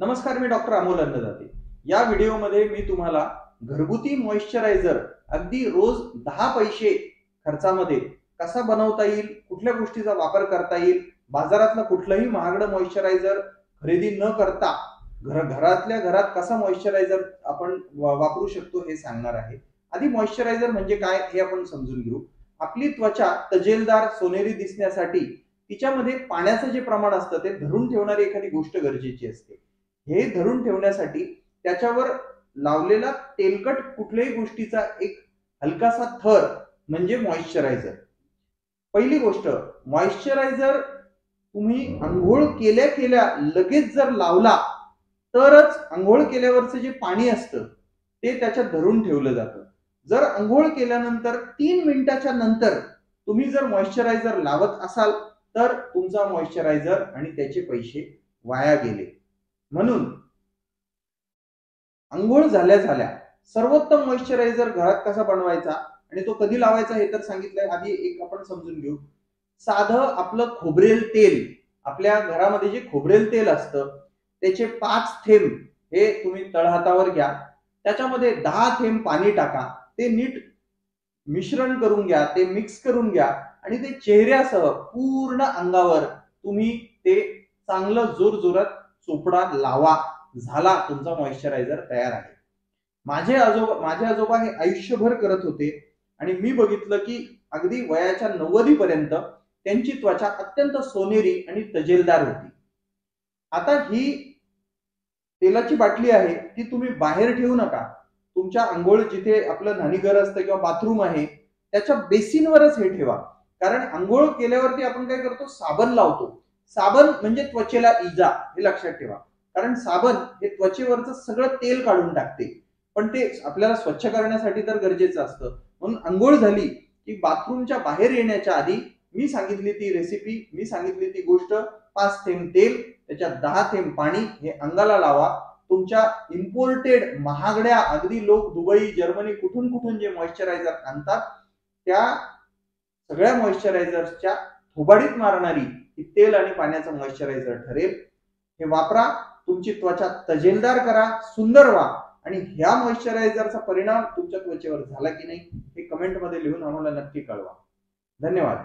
नमस्कार, मी डॉक्टर अमोल अन्नदाते। या व्हिडिओमध्ये मी तुम्हाला घरगुती मॉइश्चरायझर अगदी रोज 10 पैसे खर्चामध्ये कसा बनवता येईल, कुठल्या गोष्टीचा वापर करता येईल, बाजारातला कुठलंही महागडं मॉइश्चरायझर खरेदी न करता घरातल्या घरात कसा मॉइश्चरायझर आपण वापरू शकतो हे सांगणार आहे। आधी मॉइश्चरायझर म्हणजे काय हे आपण समजून घेऊ। आपली त्वचा तजेलदार सोनेरी दिसण्यासाठी तिच्यामध्ये पाण्याचं जे प्रमाण असतं ते धरून ठेवणारी एखादी गोष्ट गरजेची असते। हे धरून ठेवण्यासाठी त्याच्यावर लावलेला तेलकट कुठल्याही गोष्टीचा एक हलकासा थर म्हणजे मॉइश्चरायझर। पहिली गोष्ट, मॉइश्चरायझर तुम्ही अंघोळ केल्या केल्या लगेच जर लावला तरच अंघोळ केल्यावरचं जे पाणी असतं ते त्याच्यात धरून ठेवलं जातं। जर अंघोळ केल्यानंतर 3 मिनिटाच्या नंतर तुम्ही जर मॉइश्चरायझर लावत असाल तर तुमचा मॉइश्चरायझर आणि त्याचे पैसे वाया गेले। म्हणून अंघोळ झाल्या झाल्या सर्वोत्तम मॉइश्चरायझर घरात कसा बनवायचा आणि तो कधी लावायचा हे तर सांगितलंय। आधी एक आपण समजून घेऊ। साधं आपलं खोबरेल तेल, आपल्या घरामध्ये जे खोबरेल तेल असतं त्याचे 5 थेंब हे तुम्ही तळहातावर घ्या। त्याच्यामध्ये 10 थेंब पाणी टाका, ते नीट मिश्रण करून घ्या, ते मिक्स करून घ्या आणि ते चेहऱ्यासह पूर्ण अंगावर तुम्ही ते चांगलं जोरजोरात चोपडा लावा। झाला, तुमचा मॉइश्चरायझर तयार आहे। माझे आजोबा हे आयुष्यभर करत होते आणि मी बघितलं की अगदी वयाच्या 90 पर्यंत त्यांची त्वचा अत्यंत सोनेरी आणि तजेलदार होती। आता ही तेलाची बाटली आहे ती तुम्ही बाहेर ठेवू नका। तुमच्या अंघोळ जिथे आपलं न्हाणीघर असतं किंवा बाथरूम आहे त्याच्या बेसिनवरच हे ठेवा। कारण अंघोळ केल्यावरती आपण काय करतो, साबण लावतो। साबण म्हणजे त्वचेला इजा, हे लक्षात ठेवा। कारण साबण हे त्वचेवरचं सगळं तेल काढून टाकते, पण ते आपल्याला स्वच्छ करण्यासाठी तर गरजेचं असतं। म्हणून अंघोळ झाली की बाथरूमच्या बाहेर येण्याच्या आधी मी सांगितली ती रेसिपी, मी सांगितली ती गोष्ट, 5 थेंब तेल, त्याच्यात 10 थेंब पाणी हे अंगाला लावा। तुमच्या इम्पोर्टेड महागड्या, अगदी लोक दुबई, जर्मनी कुठून कुठून जे मॉइश्चरायझर आणतात त्या सगळ्या मॉइश्चरायझरच्या थोबाडीत मारणारी ही तेल आणि पाण्याचं मॉइश्चरायझर ठरेल। हे वापरा, तुमची त्वचा तजेलदार करा, सुंदर व्हा आणि ह्या मॉइश्चरायझरचा परिणाम तुमच्या त्वचेवर झाला की नाही हे कमेंट मध्ये लिहून आम्हाला नक्की कळवा। धन्यवाद।